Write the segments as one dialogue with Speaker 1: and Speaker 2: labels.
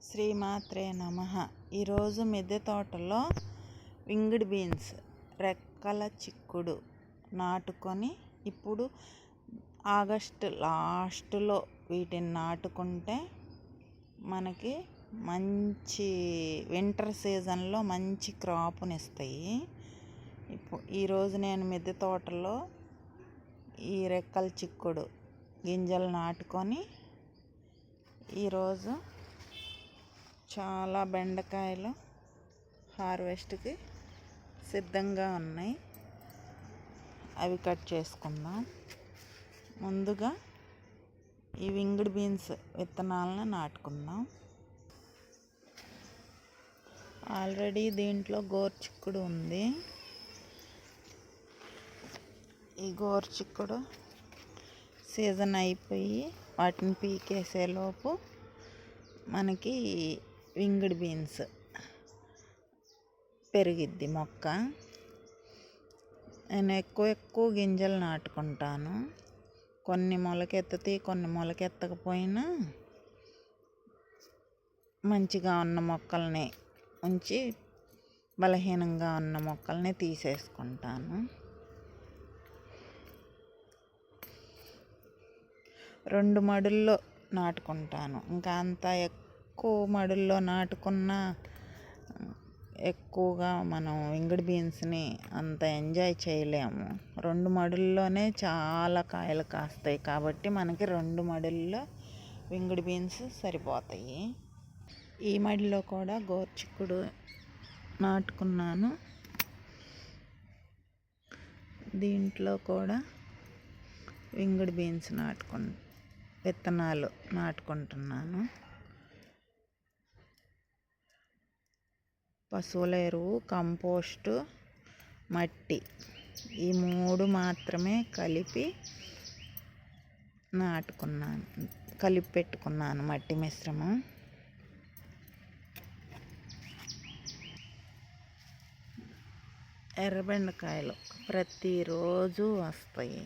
Speaker 1: శ్రీమాత్రే నమః. ఈరోజు మిద్దె తోటలో వింగ్డ్ బీన్స్ రెక్కల చిక్కుడు నాటుకొని ఇప్పుడు ఆగస్టు లాస్ట్లో వీటిని నాటుకుంటే మనకి మంచి వింటర్ సీజన్లో మంచి క్రాప్నిస్తాయి. ఈరోజు నేను మిద్దె తోటలో ఈ రెక్కల చిక్కుడు గింజలు నాటుకొని ఈరోజు చాలా బెండకాయలు హార్వెస్ట్కి సిద్ధంగా ఉన్నాయి. అవి కట్ చేసుకుందాం. ముందుగా ఈ వింగ్డ్ బీన్స్ విత్తనాలను నాటుకుందాం. ఆల్రెడీ దీంట్లో గోరుచిక్కుడు ఉంది. ఈ గోరుచిక్కుడు సీజన్ అయిపోయి వాటిని పీకేసేలోపు మనకి వింగ్డ్ బీన్స్ పెరిగిద్ది మొక్క. నేను ఎక్కువ గింజలు నాటుకుంటాను. కొన్ని మొలకెత్తుతాయి, కొన్ని మొలకెత్తకపోయినా మంచిగా ఉన్న మొక్కల్ని ఉంచి బలహీనంగా ఉన్న మొక్కల్ని తీసేసుకుంటాను. 2 మడుల్లో నాటుకుంటాను. ఇంకా అంత ఎక్కువ మడుల్లో నాటుకున్న ఎక్కువగా మనం వింగ్డ్ బీన్స్ని అంత ఎంజాయ్ చేయలేము. 2 మడుల్లోనే చాలా కాయలు కాస్తాయి కాబట్టి మనకి 2 మడుల్లో వింగ్డ్ బీన్స్ సరిపోతాయి. ఈ మడిలో కూడా గోరుచిక్కుడు నాటుకున్నాను. దీంట్లో కూడా వింగ్డ్ బీన్స్ విత్తనాలు నాటుకుంటున్నాను. పశువుల ఎరువు, కంపోస్టు, మట్టి ఈ 3 మాత్రమే కలిపి పెట్టుకున్నాను మట్టి మిశ్రమం. ఎర్రబెండకాయలు ప్రతిరోజు వస్తాయి.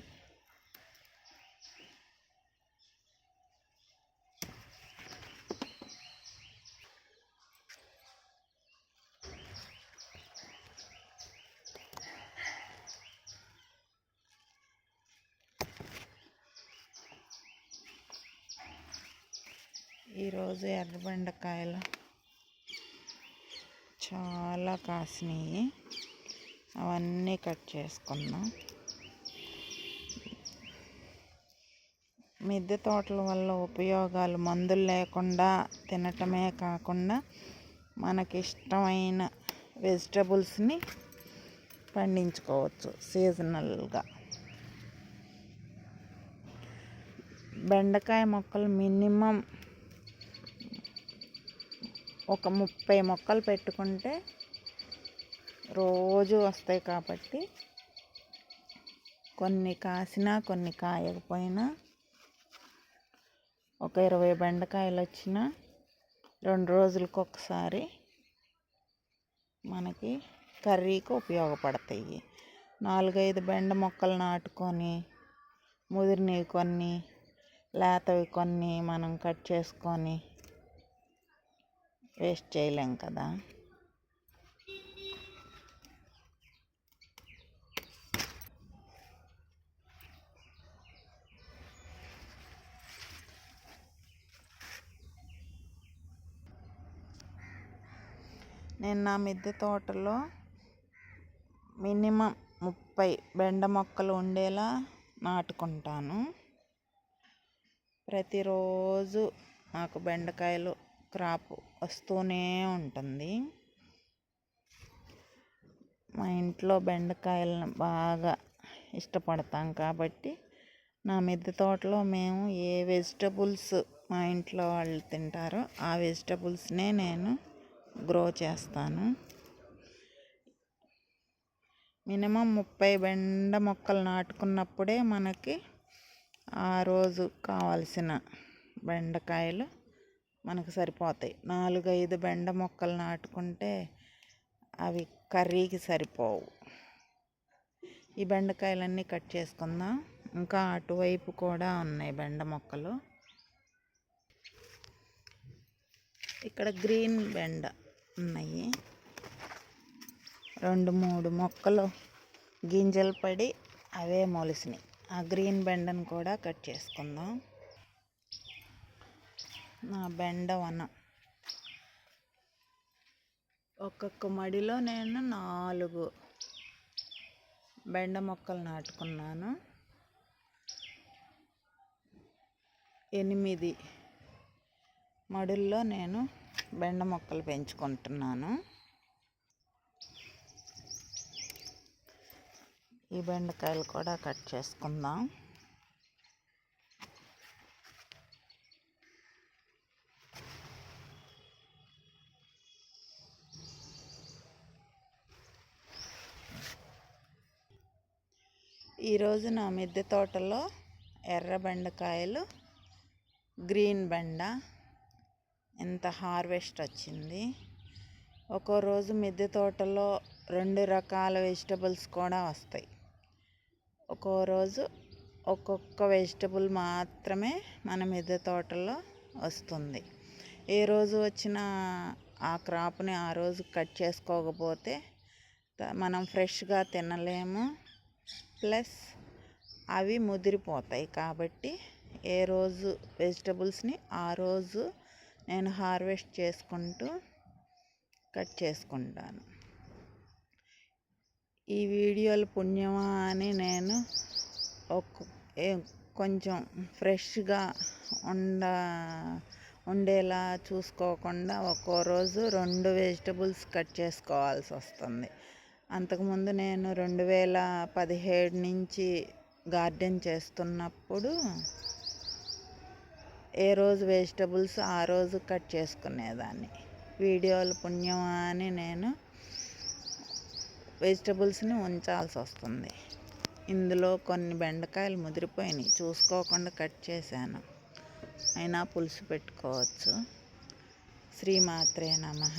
Speaker 1: ఈరోజు ఎర్రబెండకాయలు చాలా కాసినాయి. అవన్నీ కట్ చేసుకుందాం. మిద్దె తోటల వల్ల ఉపయోగాలు మందులు లేకుండా తినటమే కాకుండా మనకి ఇష్టమైన వెజిటబుల్స్ని పండించుకోవచ్చు సీజనల్గా. బెండకాయ మొక్కలు మినిమం ఒక 30 మొక్కలు పెట్టుకుంటే రోజు వస్తాయి కాబట్టి కొన్ని కాసినా కొన్ని కాయకపోయినా ఒక 20 బెండకాయలు వచ్చినా 2 రోజులకు ఒకసారి మనకి కర్రీకి ఉపయోగపడతాయి. 4-5 బెండ మొక్కలు నాటుకొని ముదిరినవి కొన్ని, లేతవి కొన్ని మనం కట్ చేసుకొని వేస్ట్ చేయలేం కదా. నేను నా మిద్దె తోటలో మినిమం 30 బెండ మొక్కలు ఉండేలా నాటుకుంటాను. ప్రతిరోజు మాకు బెండకాయలు క్రాప్ వస్తూనే ఉంటుంది. మా ఇంట్లో బెండకాయలను బాగా ఇష్టపడతాం కాబట్టి నా మిద్దె తోటలో మేము ఏ వెజిటబుల్స్ మా ఇంట్లో వాళ్ళు తింటారో ఆ వెజిటబుల్స్నే నేను గ్రో చేస్తాను. మినిమం 30 బెండ మొక్కలు నాటుకున్నప్పుడే మనకి ఆ రోజు కావాల్సిన బెండకాయలు మనకు సరిపోతాయి. 4-5 బెండ మొక్కలు నాటుకుంటే అవి కర్రీకి సరిపోవు. ఈ బెండకాయలన్నీ కట్ చేసుకుందాం. ఇంకా అటువైపు కూడా ఉన్నాయి బెండ మొక్కలు. ఇక్కడ గ్రీన్ బెండ ఉన్నాయి. 2-3 మొక్కలు గింజలు పడి అవే మొలిసినాయి. ఆ గ్రీన్ బెండను కూడా కట్ చేసుకుందాం. నా బెండ వనం ఒక్కొక్క మడిలో నేను 4 బెండ మొక్కలు నాటుకున్నాను. 8 మడుల్లో నేను బెండ మొక్కలు పెంచుకుంటున్నాను. ఈ బెండకాయలు కూడా కట్ చేసుకుందాం. ఈరోజు నా మిద్దె తోటలో ఎర్ర బెండకాయలు, గ్రీన్ బెండ ఎంత హార్వెస్ట్ వచ్చింది. ఒక్కో రోజు మిద్దె తోటలో 2 రకాల వెజిటబుల్స్ కూడా వస్తాయి. ఒక్కో రోజు ఒక్కొక్క వెజిటబుల్ మాత్రమే మన మిద్దె తోటలో వస్తుంది. ఏ రోజు వచ్చిన ఆ క్రాప్ని ఆ రోజు కట్ చేసుకోకపోతే మనం ఫ్రెష్గా తినలేము. ప్లస్ అవి ముదిరిపోతాయి. కాబట్టి ఏ రోజు వెజిటబుల్స్ని ఆ రోజు నేను హార్వెస్ట్ చేసుకుంటూ కట్ చేసుకుంటాను. ఈ వీడియోలు పుణ్యమా అని నేను కొంచెం ఫ్రెష్గా ఉండేలా చూసుకోకుండా ఒక్కో రోజు 2 వెజిటబుల్స్ కట్ చేసుకోవాల్సి వస్తుంది. అంతకుముందు నేను 2017 నుంచి గార్డెన్ చేస్తున్నప్పుడు ఏ రోజు వెజిటబుల్స్ ఆ రోజు కట్ చేసుకునేదాన్ని. వీడియోలు పుణ్యమా అని నేను వెజిటబుల్స్ని ఉంచాల్సి వస్తుంది. ఇందులో కొన్ని బెండకాయలు ముదిరిపోయినాయి, చూసుకోకుండా కట్ చేశాను. అయినా పులుసు పెట్టుకోవచ్చు. శ్రీమాత్రే నమః.